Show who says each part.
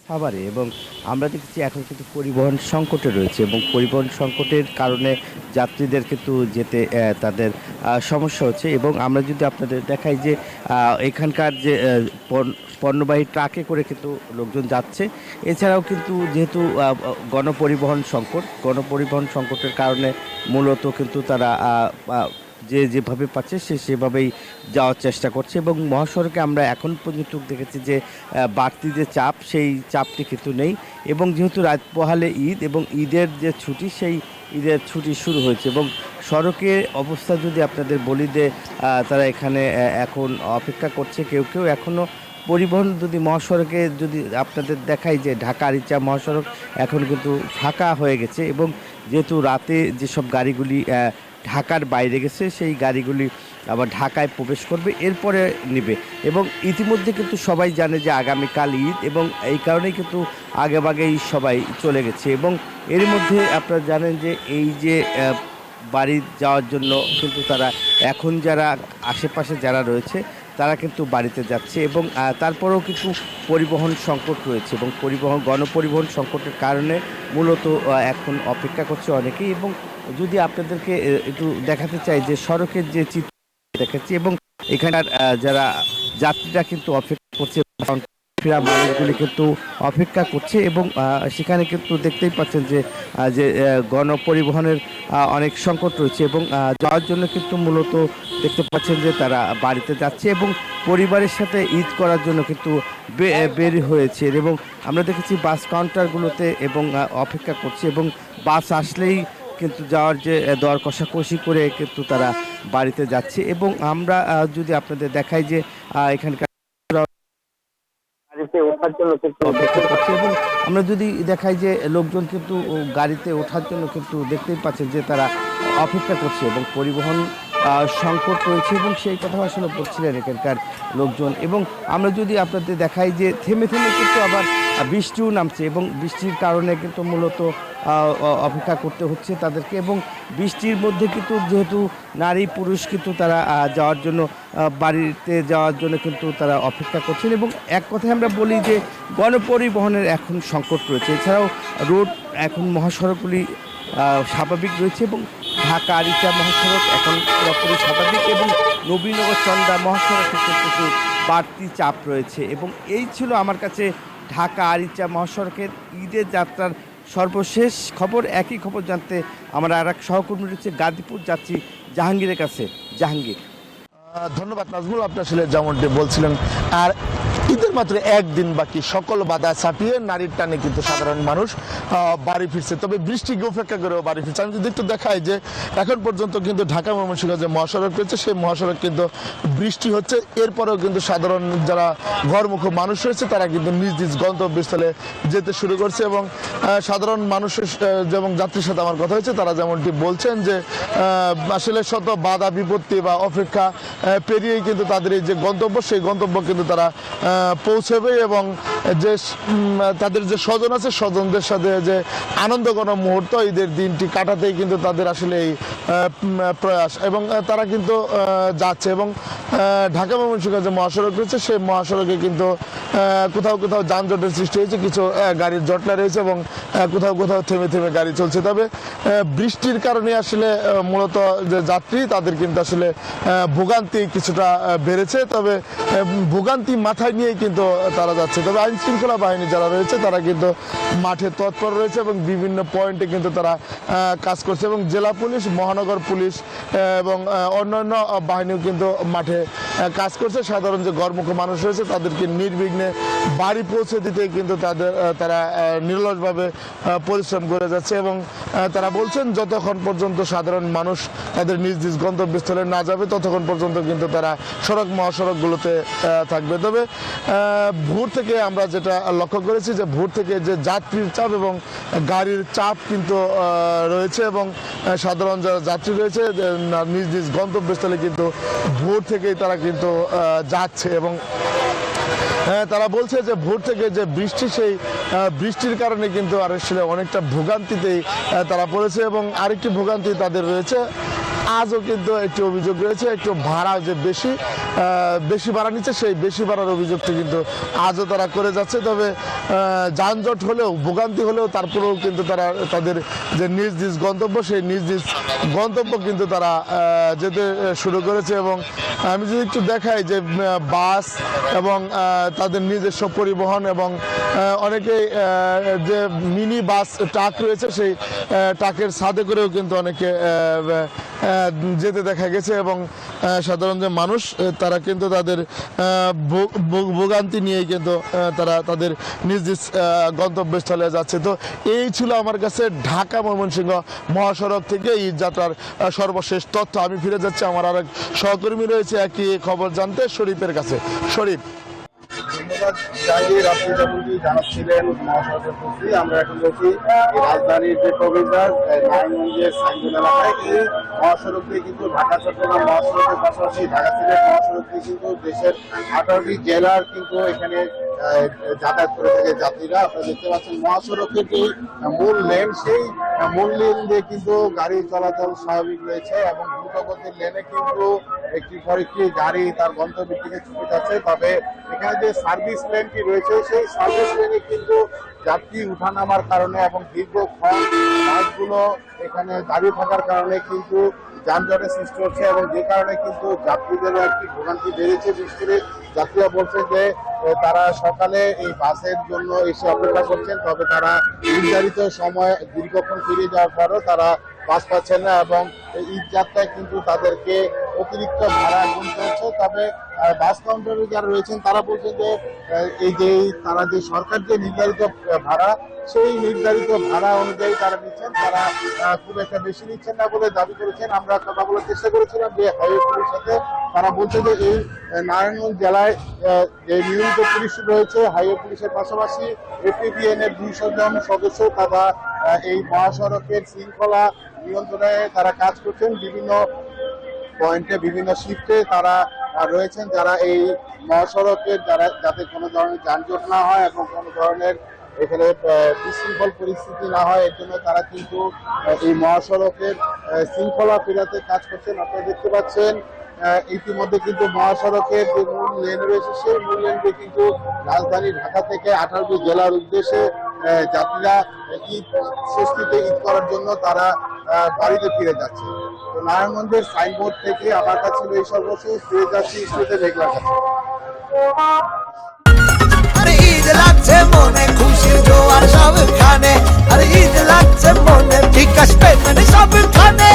Speaker 1: সাভারে এবং আমরা দেখেছি এখন কিন্তু পরিবহন সংকটে রয়েছে এবং পরিবহন সংকটের কারণে যাত্রীদের কিন্তু যেতে তাদের সমস্যা হচ্ছে এবং আমরা যদি আপনাদের দেখাই যে এখানকার যে পণ্যবাহী ট্রাকে করে কিন্তু লোকজন যাচ্ছে। এছাড়াও কিন্তু যেহেতু গণপরিবহন সংকট, গণপরিবহন সংকটের কারণে মূলত কিন্তু তারা যে যেভাবে পাচ্ছে সে সেভাবেই যাওয়ার চেষ্টা করছে এবং মহাসড়কে আমরা এখন পর্যন্ত দেখেছি যে বাড়তি যে চাপ সেই চাপটি কিন্তু নেই এবং যেহেতু রাত পোহালে ঈদ এবং ঈদের যে ছুটি সেই ঈদের ছুটি শুরু হয়েছে এবং সড়কের অবস্থা যদি আপনাদের বলি যে তারা এখানে এখন অপেক্ষা করছে, কেউ কেউ এখনও পরিবহন যদি মহাসড়কে যদি আপনাদের দেখাই যে ঢাকা আরিচা মহাসড়ক এখন কিন্তু ফাঁকা হয়ে গেছে এবং যেহেতু রাতে যেসব গাড়িগুলি ঢাকার বাইরে গেছে সেই গাড়িগুলি আবার ঢাকায় প্রবেশ করবে এরপরে নেবে এবং ইতিমধ্যে কিন্তু সবাই জানে যে আগামীকাল ঈদ এবং এই কারণেই কিন্তু আগেভাগেই সবাই চলে গেছে এবং এর মধ্যে আপনারা জানেন যে এই যে বাড়ি যাওয়ার জন্য কিন্তু তারা এখন যারা আশেপাশে যারা রয়েছে তারা কিন্তু বাড়িতে যাচ্ছে এবং তারপরেও কিন্তু পরিবহন সংকট রয়েছে এবং গণপরিবহন সংকটের কারণে মূলত এখন অপেক্ষা করছে অনেকেই এবং যদি আপনাদেরকে একটু দেখাতে চাই যে সড়কের যে চিত্র দেখাচ্ছি এবং এখানকার যারা যাত্রীরা কিন্তু অপেক্ষা করছে, ফেরা মানুষগুলি কিন্তু অপেক্ষা করছে এবং সেখানে কিন্তু দেখতেই পাচ্ছেন যে যে গণপরিবহনের অনেক সংকট রয়েছে এবং যাওয়ার জন্য কিন্তু মূলত দেখতে পাচ্ছেন যে তারা বাড়িতে যাচ্ছে এবং পরিবারের সাথে ঈদ করার জন্য কিন্তু বের হয়েছে এবং আমরা দেখেছি বাস কাউন্টারগুলোতে এবং অপেক্ষা করছে এবং বাস আসলেই কিন্তু যাওয়ার যে দর কষাকষি করে কিন্তু তারা বাড়িতে যাচ্ছে এবং আমরা যদি আপনাদের দেখাই যে এখানকার গাড়িতে ওঠার জন্য কিন্তু অপেক্ষা করছে এবং আমরা যদি দেখাই যে লোকজন কিন্তু গাড়িতে ওঠার জন্য কিন্তু দেখতেই পাচ্ছেন যে তারা অপেক্ষা করছে এবং পরিবহন সংকট রয়েছে এবং সেই কথা আসলে বলছিলেন এখানকার লোকজন এবং আমরা যদি আপনাদের দেখাই যে থেমে থেমে কিন্তু আবার বৃষ্টিও নামছে এবং বৃষ্টির কারণে কিন্তু মূলত অপেক্ষা করতে হচ্ছে তাদেরকে এবং বৃষ্টির মধ্যে কিন্তু যেহেতু নারী পুরুষ কিন্তু তারা যাওয়ার জন্য বাড়িতে যাওয়ার জন্য কিন্তু তারা অপেক্ষা করছেন এবং এক কথায় আমরা বলি যে গণপরিবহনের এখন সংকট রয়েছে। এছাড়াও রোড এখন মহাসড়কগুলি স্বাভাবিক রয়েছে এবং ঢাকা আরিচা মহাসড়ক এখন পুরোপুরি স্বাভাবিক এবং নবীনগর চন্দ্রা মহাসড়কে কিন্তু বাড়তি চাপ রয়েছে এবং এই ছিল আমার কাছে ঢাকা আরিচা মহাসড়কের ঈদের যাত্রার সর্বশেষ খবর। একই খবর জানতে আমার আর এক সহকর্মী রয়েছে গাজীপুর, যাচ্ছি জাহাঙ্গীরের কাছে। জাহাঙ্গীর।
Speaker 2: ধন্যবাদ নাজমুল, আপনি আসলে যেমনটি বলছিলেন আর ঈদের মাত্র একদিন বাকি, সকল বাধা ছাপিয়ে নারীর টানে কিন্তু সাধারণ মানুষ বাড়ি ফিরছে, তবে বৃষ্টিকে উপেক্ষা করেও বাড়ি ফিরছে। আমি যদি একটু দেখাই যে এখন পর্যন্ত কিন্তু ঢাকা ময়মনসিংহ যে মহাসড়ক রয়েছে সেই মহাসড়ক কিন্তু বৃষ্টি হচ্ছে, এরপরেও কিন্তু সাধারণ যারা ঘরমুখ মানুষ রয়েছে তারা কিন্তু নিজ নিজ গন্তব্যস্থলে যেতে শুরু করছে এবং সাধারণ মানুষের যেমন যাত্রীর সাথে আমার কথা হয়েছে তারা যেমনটি বলছেন যে আসলে শত বাধা বিপত্তি বা অপেক্ষা পেরিয়েই কিন্তু তাদের এই যে গন্তব্য সেই গন্তব্য কিন্তু তারা পৌঁছবে এবং যে তাদের যে স্বজন আছে স্বজনদের সাথে যে আনন্দঘন মুহূর্ত ঈদের দিনটি কাটাতেই কিন্তু তাদের আসলে এই প্রয়াস এবং তারা কিন্তু যাচ্ছে এবং ঢাকা ময়মনসিংহ যে মহাসড়ক রয়েছে সেই মহাসড়কে কিন্তু কোথাও কোথাও যানজটের সৃষ্টি হয়েছে, কিছু গাড়ির জটলা রয়েছে এবং কোথাও কোথাও থেমে থেমে গাড়ি চলছে। তবে বৃষ্টির কারণে আসলে মূলত যে যাত্রী তাদের কিন্তু আসলে ভোগান্তি কিছুটা বেড়েছে, তবে ভোগান্তি মাথায় নিয়েই কিন্তু তারা যাচ্ছে। তবে আইন শৃঙ্খলা বাহিনী যারা রয়েছে তারা কিন্তু মাঠে তৎপর রয়েছে এবং বিভিন্ন পয়েন্টে কিন্তু তারা কাজ করছে এবং জেলা পুলিশ, মহানগর পুলিশ এবং অন্যান্য বাহিনীও কিন্তু মাঠে কাজ করছে। সাধারণ যে ঘরমুখ মানুষ রয়েছে তাদেরকে নির্বিঘ্নে বাড়ি পৌঁছে দিতে কিন্তু তারা নিরলসভাবে পরিশ্রম করে যাচ্ছে এবং তারা বলছেন যতক্ষণ পর্যন্ত সাধারণ মানুষ তাদের নিজ নিজ গন্তব্যস্থলে না যাবে ততক্ষণ পর্যন্ত কিন্তু তারা সড়ক মহাসড়কগুলোতে থাকবে। তবে ভোর থেকে আমরা যেটা লক্ষ্য করেছি যে ভোর থেকে যে যাত্রীর চাপ এবং গাড়ির চাপ কিন্তু রয়েছে এবং সাধারণ যারা যাত্রী রয়েছে নিজ নিজ গন্তব্যস্থলে কিন্তু ভোর থেকেই তারা কিন্তু যাচ্ছে এবং তারা বলছে যে ভোর থেকে যে বৃষ্টি সেই বৃষ্টির কারণে কিন্তু আসলে অনেকটা ভোগান্তিতেই তারা পড়েছে এবং আরেকটি ভোগান্তি তাদের রয়েছে আজও কিন্তু একটি অভিযোগ রয়েছে, একটু ভাড়া যে বেশি ভাড়া নিচ্ছে, সেই বেশি ভাড়ার অভিযোগটি কিন্তু আজও তারা করে যাচ্ছে। তবে যানজট হলেও, ভোগান্তি হলেও, তারপরেও কিন্তু তারা তাদের যে নিজ নিজ গন্তব্য, সেই নিজ নিজ গন্তব্য কিন্তু তারা যেতে শুরু করেছে। এবং আমি যদি একটু দেখাই যে বাস এবং তাদের নিজস্ব পরিবহন এবং অনেকেই যে মিনি বাস ট্রাক রয়েছে, সেই ট্রাকের ছাদে করেও কিন্তু অনেকে যেতে দেখা গেছে। এবং সাধারণ যে মানুষ, তারা কিন্তু তাদের ভোগান্তি নিয়েই কিন্তু তারা তাদের নিজ নিজ গন্তব্যস্থলে যাচ্ছে। তো এই ছিল আমার কাছে ঢাকা ময়মনসিংহ মহাসড়ক থেকে ঈদ যাত্রার সর্বশেষ তথ্য। আমি ফিরে যাচ্ছি আমার আরেক সহকর্মী রয়েছে একই খবর জানতে, শরীফের কাছে। শরীফ,
Speaker 3: ধন্যবাদ জাহির, আপনি যেমনটি জানাচ্ছিলেন মহাসড়কের প্রতি, আমরা এখন রয়েছি রাজধানীর যে প্রবেশদ্বার নারায়ণগঞ্জের সাইনবোর্ড এলাকায়। এই মহাসড়ক দিয়ে কিন্তু ঢাকা চট্টগ্রাম মহাসড়কের পাশাপাশি ঢাকা সিলেট মহাসড়ক দিয়ে কিন্তু দেশের 18টি জেলার কিন্তু এখানে যাতায়াত করে থাকে যাত্রীরা। আপনারা দেখতে পাচ্ছেন মহাসড়কের যে মূল লেন, সেই মূল লেন দিয়ে কিন্তু গাড়ি চলাচল স্বাভাবিক রয়েছে এবং দ্রুতগতির লেনে কিন্তু একটি পর একটি গাড়ি তার গন্তব্যের দিকে ছুটে যাচ্ছে। তবে এখানে যে সার্ভিস লেনটি রয়েছে, সেই সার্ভিস লেনে কিন্তু যাত্রী উঠানামার কারণে এবং দীর্ঘক্ষণ বাসগুলো এখানে দাঁড়িয়ে থাকার কারণে কিন্তু যানজটের সৃষ্টি হচ্ছে এবং যে কারণে কিন্তু যাত্রীদেরও একটি ভোগান্তি বেড়েছে। বিশেষ করে যাত্রীরা বলছে যে তারা সকালে এই বাসের জন্য এসে অপেক্ষা করছেন, তবে তারা নির্ধারিত সময় দীর্ঘক্ষণ ফিরে যাওয়ার পরও তারা বাস পাচ্ছেন না এবং ঈদ যাত্রায় কিন্তু তাদেরকে অতিরিক্ত ভাড়া গুনতে হচ্ছে। তবে বাস কাউন্টারে যারা রয়েছেন তারা বলছেন যে এই যে তারা যে সরকার যে নির্ধারিত ভাড়া, সেই নির্ধারিত ভাড়া অনুযায়ী তারা নিচ্ছেন, তারা খুব একটা বেশি নিচ্ছেন না বলে দাবি করেছেন। আমরা কথা বলার চেষ্টা করেছিলাম যে হাইওয়ে পুলিশের সাথে, তারা বলছে যে এই নারায়ণগঞ্জ জেলায় যে নিয়মিত পুলিশ রয়েছে, হাইওয়ে পুলিশের পাশাপাশি এপিবিএন এর 200 জন সদস্য তারা এই মহাসড়কের শৃঙ্খলা নিয়ন্ত্রণে তারা কাজ করছেন। বিভিন্ন পয়েন্টে, বিভিন্ন শিফটে তারা রয়েছেন, যারা এই মহাসড়কের যাতে কোনো ধরনের যানজট না হয় এবং কোনো ধরনের এখানে বিশৃঙ্খল পরিস্থিতি না হয়, এর জন্য তারা কিন্তু এই মহাসড়কের শৃঙ্খলা ফেরাতে কাজ করছেন। আপনারা দেখতে পাচ্ছেন ইতিমধ্যে কিন্তু মহাসড়কের যে মূল লেন রয়েছে, সেই মূল লেন দিয়ে কিন্তু রাজধানী ঢাকা থেকে 18টি জেলার উদ্দেশ্যে যাত্রীরা ঈদ ষষ্ঠীতে ঈদ করার জন্য তারা বাড়িতে ফিরে যাচ্ছে। তো নারায়ণগঞ্জের সাইনবোর্ড থেকে আমার কাছে এই সর্বশেষ ফিরে যাচ্ছি স্মৃতি মেঘলার কাছে।
Speaker 4: আরে ঈদ লাগছে মনে, খুশির জোয়ার সবখানে, আরে ঈদ লাগছে মনে, বিকাশ পেমেন্ট সবখানে।